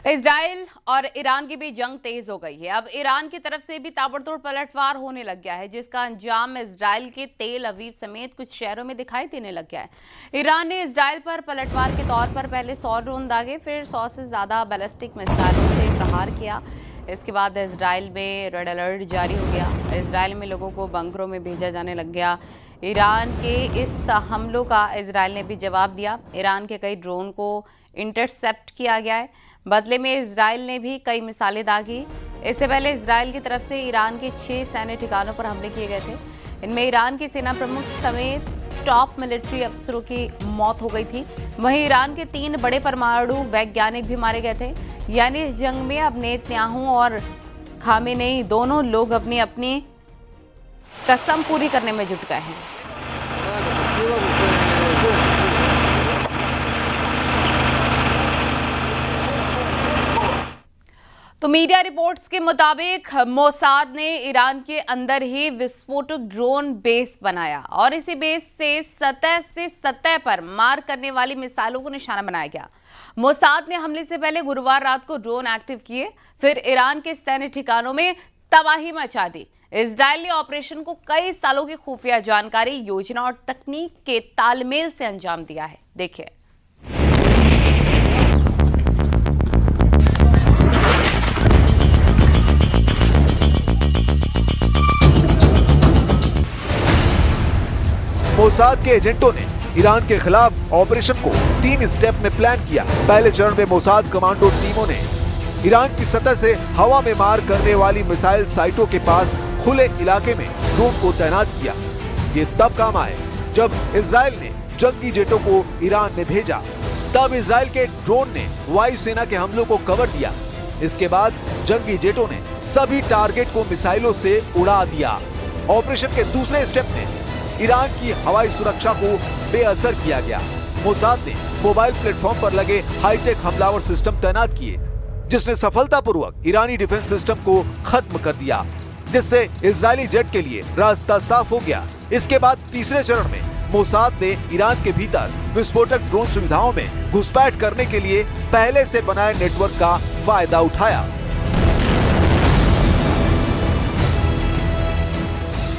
Israel और Iran की भी जंग तेज हो गई है। अब ईरान की तरफ से भी ताबड़तोड़ पलटवार होने लग गया है, जिसका अंजाम इजराइल के तेल अवीव समेत कुछ शहरों में दिखाई देने लग गया है। ईरान ने इजराइल पर पलटवार के तौर पर पहले 100 ड्रोन दागे, फिर 100 से ज्यादा बैलिस्टिक मिसाइलों से प्रहार किया। इसके बाद इजराइल में रेड अलर्ट जारी हो गया। इजराइल में लोगों को बंकरों में भेजा जाने लग गया। ईरान के इस हमलों का इजराइल ने भी जवाब दिया। ईरान के कई ड्रोन को इंटरसेप्ट किया गया है। बदले में इजराइल ने भी कई मिसाइलें दागी। इससे पहले इजराइल की तरफ से ईरान के 6 सैन्य ठिकानों पर हमले किए गए थे। इनमें ईरान के सेना प्रमुख समेत टॉप मिलिट्री अफसरों की मौत हो गई थी। वहीं ईरान के 3 बड़े परमाणु वैज्ञानिक भी मारे गए थे। यानी इस जंग में अब नेतन्याहू और खामेनेई दोनों लोग अपनी अपनी कसम पूरी करने में जुट गए हैं। तो मीडिया रिपोर्ट्स के मुताबिक मोसाद ने ईरान के अंदर ही विस्फोटक ड्रोन बेस बनाया और इसी बेस से सतह पर मार करने वाली मिसाइलों को निशाना बनाया गया। मोसाद ने हमले से पहले गुरुवार रात को ड्रोन एक्टिव किए, फिर ईरान के सैन्य ठिकानों में तबाही मचा दी। इजराइल ने ऑपरेशन को कई सालों की खुफिया जानकारी, योजना और तकनीक के तालमेल से अंजाम दिया है। देखिए। मोसाद के एजेंटों ने ईरान के खिलाफ ऑपरेशन को 3 स्टेप में प्लान किया। पहले चरण में मोसाद कमांडो टीमों ने ईरान की सतह से हवा में मार करने वाली मिसाइल साइटों के पास खुले इलाके में ड्रोन को तैनात किया। ये तब काम आए जब इजराइल ने जंगी जेटों को ईरान में भेजा। तब इजराइल के ड्रोन ने वायुसेना के हमलों को कवर दिया। इसके बाद जंगी जेटों ने सभी टारगेट को मिसाइलों से उड़ा दिया। ऑपरेशन के दूसरे स्टेप में ईरान की हवाई सुरक्षा को बेअसर किया गया। मोसाद ने मोबाइल प्लेटफॉर्म पर लगे हाईटेक हमलावर सिस्टम तैनात किए, जिसने सफलतापूर्वक ईरानी डिफेंस सिस्टम को खत्म कर दिया, जिससे इजरायली जेट के लिए रास्ता साफ हो गया। इसके बाद तीसरे चरण में मोसाद ने ईरान के भीतर विस्फोटक ड्रोन सुविधाओं में घुसपैठ करने के लिए पहले से बनाए नेटवर्क का फायदा उठाया।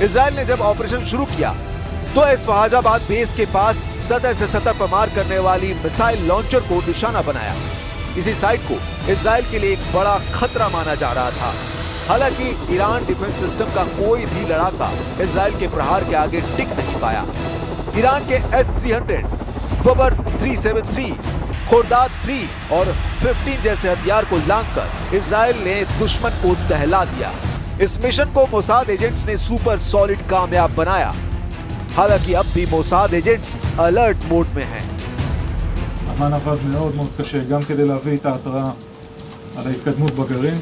इजराइल ने जब ऑपरेशन शुरू किया तो फहाजाबाद बेस के पास सतह से सतह पर मार करने वाली मिसाइल लॉन्चर को निशाना बनाया। इसी साइट को इजराइल के लिए एक बड़ा खतरा माना जा रहा था। हालांकि ईरान डिफेंस सिस्टम का कोई भी लड़ाका इजराइल के प्रहार के आगे टिक नहीं पाया। ईरान के S-300, बबर 373, खोर्दाद 3 और 15 जैसे हथियार को लांघकर इजराइल ने दुश्मन को दहला दिया। इस मिशन को मोसाद एजेंट्स ने सुपर सॉलिड कामयाब बनाया। हालांकि अब भी मोसाद एजेंट्स अलर्ट मोड में हैं। אמ"ן עבד מאוד מאוד קשה גם כדי להביא את ההתראה על ההתקדמות בגרעין,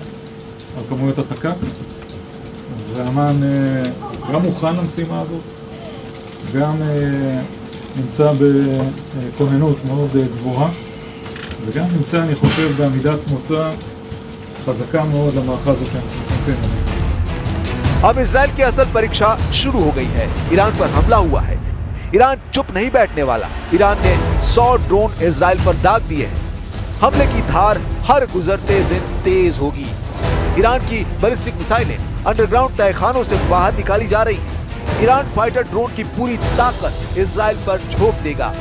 על כמויות התק"ק, ואמ"ן גם מוכן למשימה הזאת, גם נמצא בכוננות מאוד גבוהה, וגם נמצא, אני חושב, בעמידת מוצא חזקה מאוד למערכה הזאת שאנחנו נכנסים אליה. अब इजराइल की असल परीक्षा शुरू हो गई है। ईरान पर हमला हुआ है। ईरान चुप नहीं बैठने वाला। ईरान ने 100 ड्रोन इजराइल पर दाग दिए हैं। हमले की धार हर गुजरते दिन तेज होगी। ईरान की बैलिस्टिक मिसाइलें अंडरग्राउंड तहखानों से बाहर निकाली जा रही हैं। ईरान फाइटर ड्रोन की पूरी ताकत इजराइल पर झोंक देगा,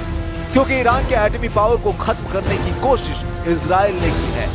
क्योंकि ईरान के एटमी पावर को खत्म करने की कोशिश इजराइल ने की है।